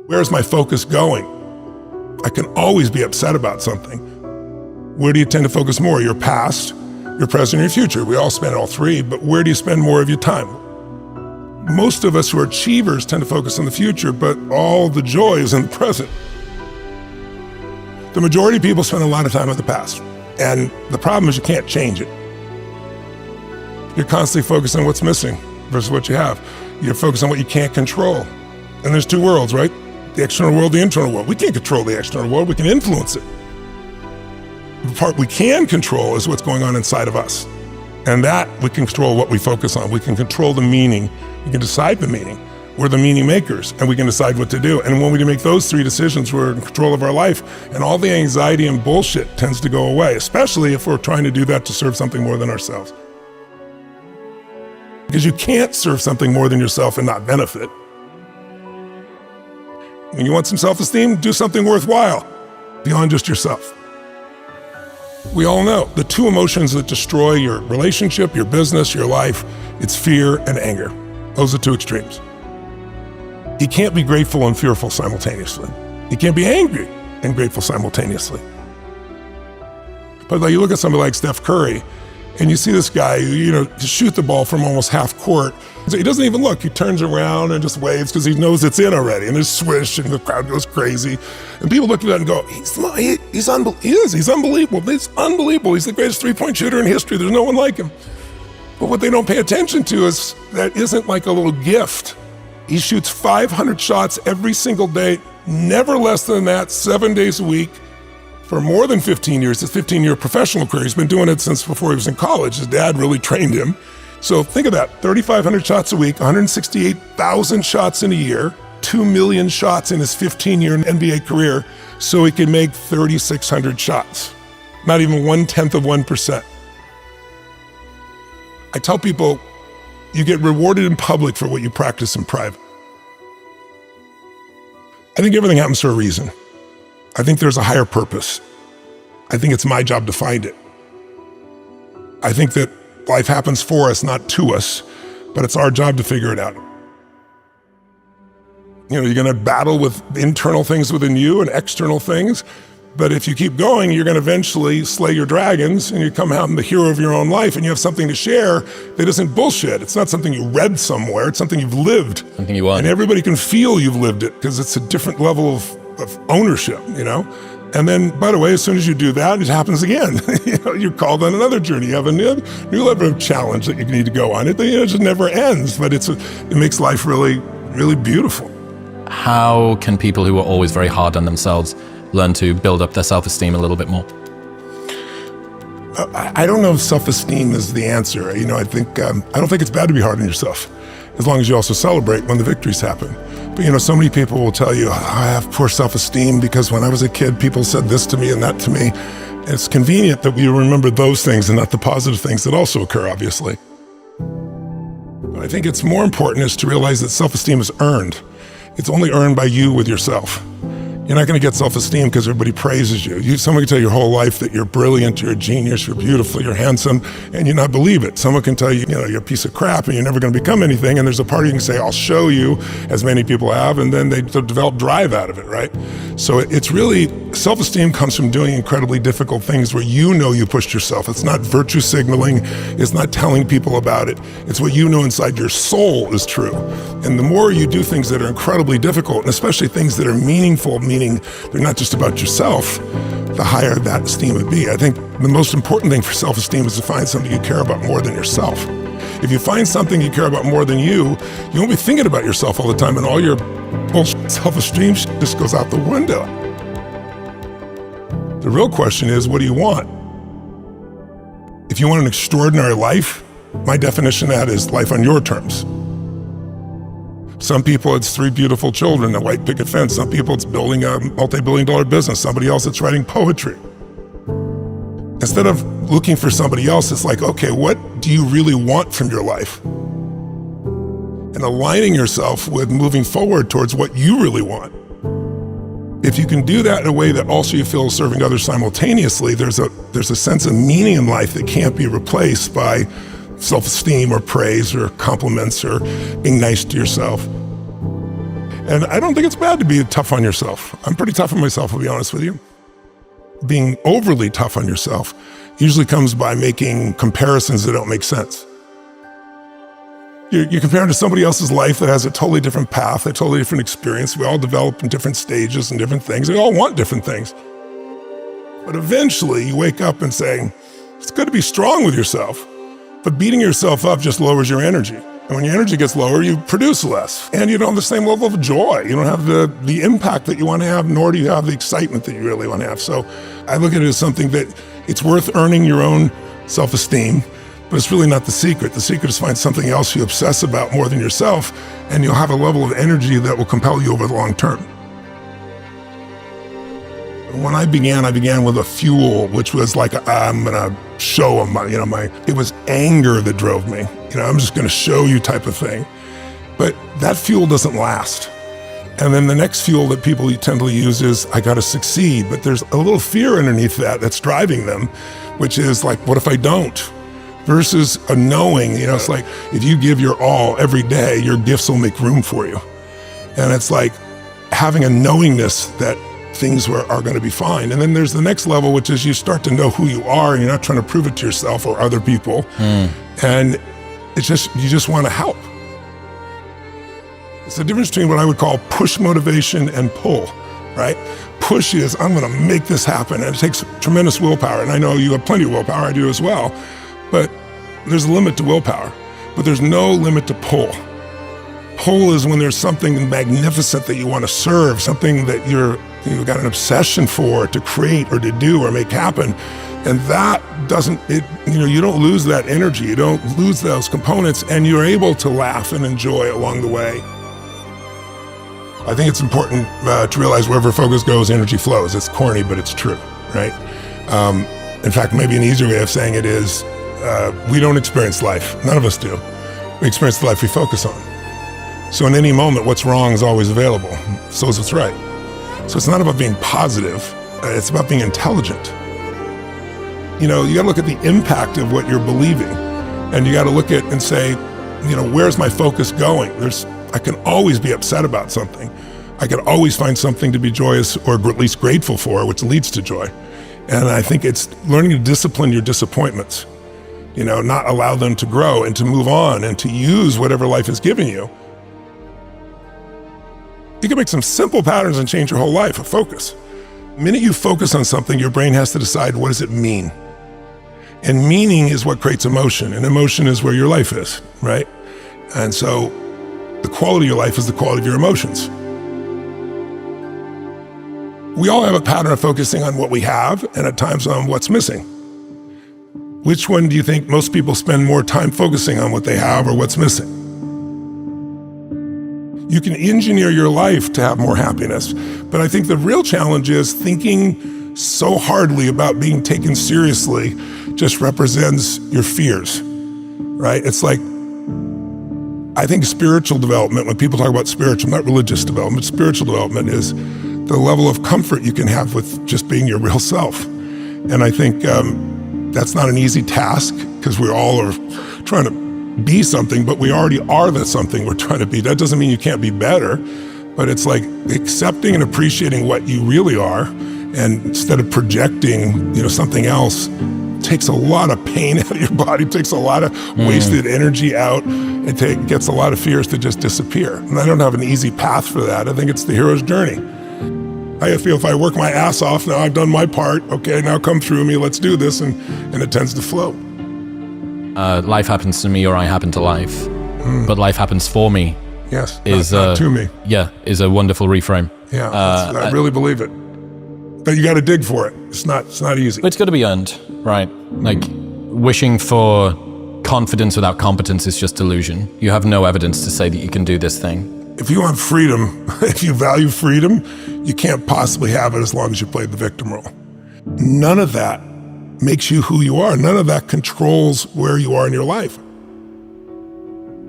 Where's my focus going? I can always be upset about something. Where do you tend to focus more? Your past, your present, or your future? We all spend all three, but where do you spend more of your time? Most of us who are achievers tend to focus on the future, but all the joy is in the present. The majority of people spend a lot of time on the past, and the problem is you can't change it. You're constantly focused on what's missing versus what you have. You're focused on what you can't control. And there's two worlds, right? The external world, the internal world. We can't control the external world, we can influence it. The part we can control is what's going on inside of us. And that, we can control what we focus on. We can control the meaning. We can decide the meaning. We're the meaning makers, and we can decide what to do. And when we make those three decisions, we're in control of our life, and all the anxiety and bullshit tends to go away, especially if we're trying to do that to serve something more than ourselves. Because you can't serve something more than yourself and not benefit. When you want some self-esteem, do something worthwhile beyond just yourself. We all know the two emotions that destroy your relationship, your business, your life, it's fear and anger. Those are two extremes. You can't be grateful and fearful simultaneously. You can't be angry and grateful simultaneously. But like you look at somebody like Steph Curry, and you see this guy, shoot the ball from almost half court. So he doesn't even look. He turns around and just waves because he knows it's in already. And there's swish, and the crowd goes crazy. And people look at that and go, he's unbelievable. He's unbelievable. It's unbelievable. He's the greatest three-point shooter in history. There's no one like him. But what they don't pay attention to is that isn't like a little gift. He shoots 500 shots every single day, never less than that, 7 days a week, for more than 15 years. His 15-year professional career. He's been doing it since before he was in college. His dad really trained him. So think of that, 3,500 shots a week, 168,000 shots in a year, 2 million shots in his 15-year NBA career, so he can make 3,600 shots. Not even 1/10 of 1%. I tell people, you get rewarded in public for what you practice in private. I think everything happens for a reason. I think there's a higher purpose. I think it's my job to find it. I think that life happens for us, not to us, but it's our job to figure it out. You're gonna battle with internal things within you and external things, but if you keep going, you're gonna eventually slay your dragons and you come out and the hero of your own life, and you have something to share that isn't bullshit. It's not something you read somewhere, it's something you've lived. Something you want. And everybody can feel you've lived it because it's a different level of ownership, And then, by the way, as soon as you do that, it happens again. You're called on another journey. You have a new level of challenge that you need to go on. It just never ends, but it makes life really, really beautiful. How can people who are always very hard on themselves learn to build up their self-esteem a little bit more? I don't know if self-esteem is the answer. I don't think it's bad to be hard on yourself, as long as you also celebrate when the victories happen. But so many people will tell you, I have poor self-esteem because when I was a kid, people said this to me and that to me. And it's convenient that we remember those things and not the positive things that also occur, obviously. But I think it's more important is to realize that self-esteem is earned. It's only earned by you with yourself. You're not going to get self-esteem because everybody praises you. Someone can tell you your whole life that you're brilliant, you're a genius, you're beautiful, you're handsome, and you not believe it. Someone can tell you, you're a piece of crap and you're never going to become anything, and there's a part you can say, I'll show you, as many people have, and then they develop drive out of it, right? So it's really, self-esteem comes from doing incredibly difficult things where you pushed yourself. It's not virtue signaling, it's not telling people about it. It's what you know inside your soul is true. And the more you do things that are incredibly difficult, and especially things that are meaningful, meaning they're not just about yourself, the higher that esteem would be. I think the most important thing for self-esteem is to find something you care about more than yourself. If you find something you care about more than you won't be thinking about yourself all the time, and all your bullshit self-esteem just goes out the window. The real question is, what do you want? If you want an extraordinary life, my definition of that is life on your terms. Some people, it's 3 beautiful children, a white picket fence. Some people, it's building a multi-billion-dollar business. Somebody else, it's writing poetry. Instead of looking for somebody else, it's like, okay, what do you really want from your life? And aligning yourself with moving forward towards what you really want. If you can do that in a way that also you feel is serving others simultaneously, there's a sense of meaning in life that can't be replaced by self-esteem or praise or compliments or being nice to yourself. And I don't think it's bad to be tough on yourself. I'm pretty tough on myself, I'll be honest with you. Being overly tough on yourself usually comes by making comparisons that don't make sense. You're comparing to somebody else's life that has a totally different path, a totally different experience. We all develop in different stages and different things. We all want different things. But eventually you wake up and say, it's good to be strong with yourself, but beating yourself up just lowers your energy. And when your energy gets lower, you produce less. And you don't have the same level of joy. You don't have the impact that you want to have, nor do you have the excitement that you really want to have. So I look at it as something that it's worth earning your own self-esteem, but it's really not the secret. The secret is find something else you obsess about more than yourself, and you'll have a level of energy that will compel you over the long term. When I began with a fuel, which was like, I'm gonna show them, it was anger that drove me. I'm just gonna show you type of thing. But that fuel doesn't last. And then the next fuel that people tend to use is, I gotta succeed. But there's a little fear underneath that that's driving them, which is like, what if I don't? Versus a knowing, it's like, if you give your all every day, your gifts will make room for you. And it's like having a knowingness that things are going to be fine. And then there's the next level, which is you start to know who you are, and you're not trying to prove it to yourself or other people. And it's just, you just want to help. It's the difference between what I would call push motivation and pull, right? Push is, I'm going to make this happen. And it takes tremendous willpower. And I know you have plenty of willpower, I do as well. But there's a limit to willpower, but there's no limit to pull. Pull is when there's something magnificent that you want to serve, something that you've got an obsession for, to create or to do or make happen. And that you don't lose that energy, you don't lose those components, and you're able to laugh and enjoy along the way. I think it's important to realize wherever focus goes, energy flows. It's corny, but it's true, right? In fact, maybe an easier way of saying it is, we don't experience life. None of us do. We experience the life we focus on. So in any moment, what's wrong is always available. So is what's right. So it's not about being positive. It's about being intelligent. You got to look at the impact of what you're believing. And you got to look at and say, where's my focus going? I can always be upset about something. I can always find something to be joyous or at least grateful for, which leads to joy. And I think it's learning to discipline your disappointments, not allow them to grow and to move on and to use whatever life has given you. You can make some simple patterns and change your whole life. Focus. The minute you focus on something, your brain has to decide, what does it mean? And meaning is what creates emotion, and emotion is where your life is, right? And so the quality of your life is the quality of your emotions. We all have a pattern of focusing on what we have and at times on what's missing. Which one do you think most people spend more time focusing on, what they have or what's missing? You can engineer your life to have more happiness, but I think the real challenge is thinking so hardly about being taken seriously just represents your fears, right? It's like, I think spiritual development, when people talk about spiritual, not religious development, spiritual development is the level of comfort you can have with just being your real self. And I think that's not an easy task, because we all are trying to be something, but we already are that something we're trying to be. That doesn't mean you can't be better, but it's like accepting and appreciating what you really are, and instead of projecting, something else, takes a lot of pain out of your body, takes a lot of wasted energy out, it gets a lot of fears to just disappear. And I don't have an easy path for that. I think it's the hero's journey. I feel if I work my ass off, now I've done my part, okay, now come through me, let's do this, and it tends to flow. Life happens to me, or I happen to life. But life happens for me. Yes, not to me. Yeah, is a wonderful reframe. Yeah, I really believe it. But you got to dig for it. It's not easy. But it's got to be earned, right? Like, wishing for confidence without competence is just delusion. You have no evidence to say that you can do this thing. If you want freedom, if you value freedom, you can't possibly have it as long as you play the victim role. None of that makes you who you are. None of that controls where you are in your life.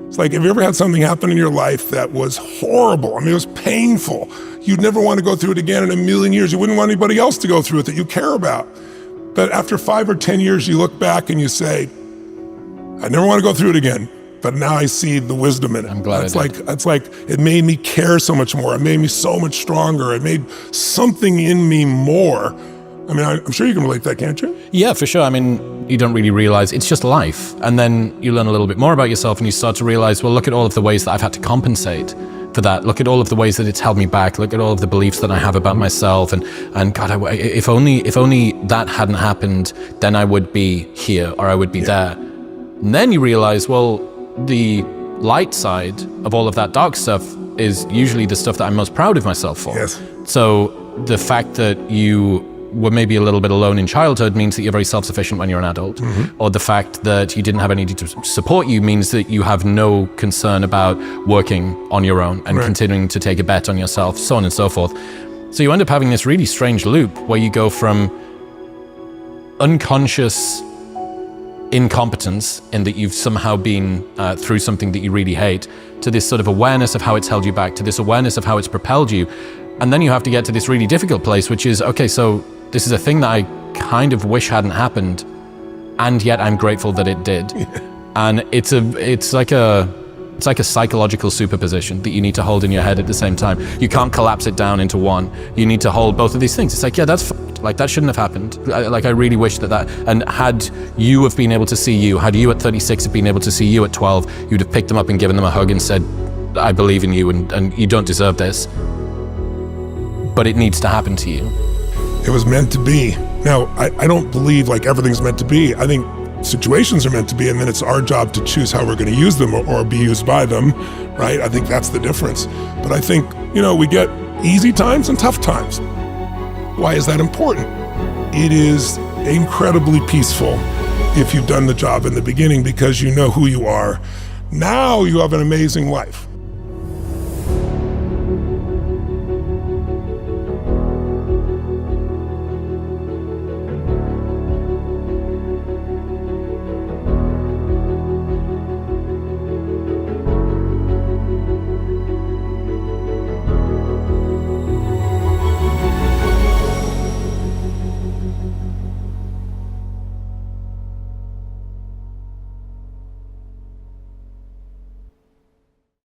It's like, have you ever had something happen in your life that was horrible? I mean, it was painful. You'd never want to go through it again in a million years. You wouldn't want anybody else to go through it that you care about. But after 5 or 10 years, you look back and you say, I never want to go through it again. but now I see the wisdom in it. I'm glad It's like it made me care so much more. It made me so much stronger. It made something in me more. I mean, I'm sure you can relate to that, can't you? Yeah, for sure. I mean, you don't really realize it's just life. And then you learn a little bit more about yourself and you start to realize, well, look at all of the ways that I've had to compensate for that. Look at all of the ways that it's held me back. Look at all of the beliefs that I have about myself. And God, if only that hadn't happened, then I would be here or I would be there. And then you realize, well, the light side of all of that dark stuff is usually the stuff that I'm most proud of myself for. Yes. So the fact that you were maybe a little bit alone in childhood means that you're very self-sufficient when you're an adult. Or the fact that you didn't have anybody to support you means that you have no concern about working on your own and continuing to take a bet on yourself, so on and so forth. So you end up having this really strange loop where you go from unconscious incompetence in that you've somehow been through something that you really hate, to this sort of awareness of how it's held you back, to this awareness of how it's propelled you. And then you have to get to this really difficult place, which is, okay, so this is a thing that I kind of wish hadn't happened, and yet I'm grateful that it did. And it's like a psychological superposition that you need to hold in your head at the same time. You can't collapse it down into one. You need to hold both of these things. It's like, yeah, that's like that shouldn't have happened. I really wish that. And had you have been able to see you, had you at 36 have been able to see you at 12, you'd have picked them up and given them a hug and said, I believe in you, and you don't deserve this, but it needs to happen to you. It was meant to be. Now, I don't believe like everything's meant to be. I think situations are meant to be, and then it's our job to choose how we're going to use them or be used by them, right? I think that's the difference. But I think, we get easy times and tough times. Why is that important? It is incredibly peaceful if you've done the job in the beginning because you know who you are. Now you have an amazing life.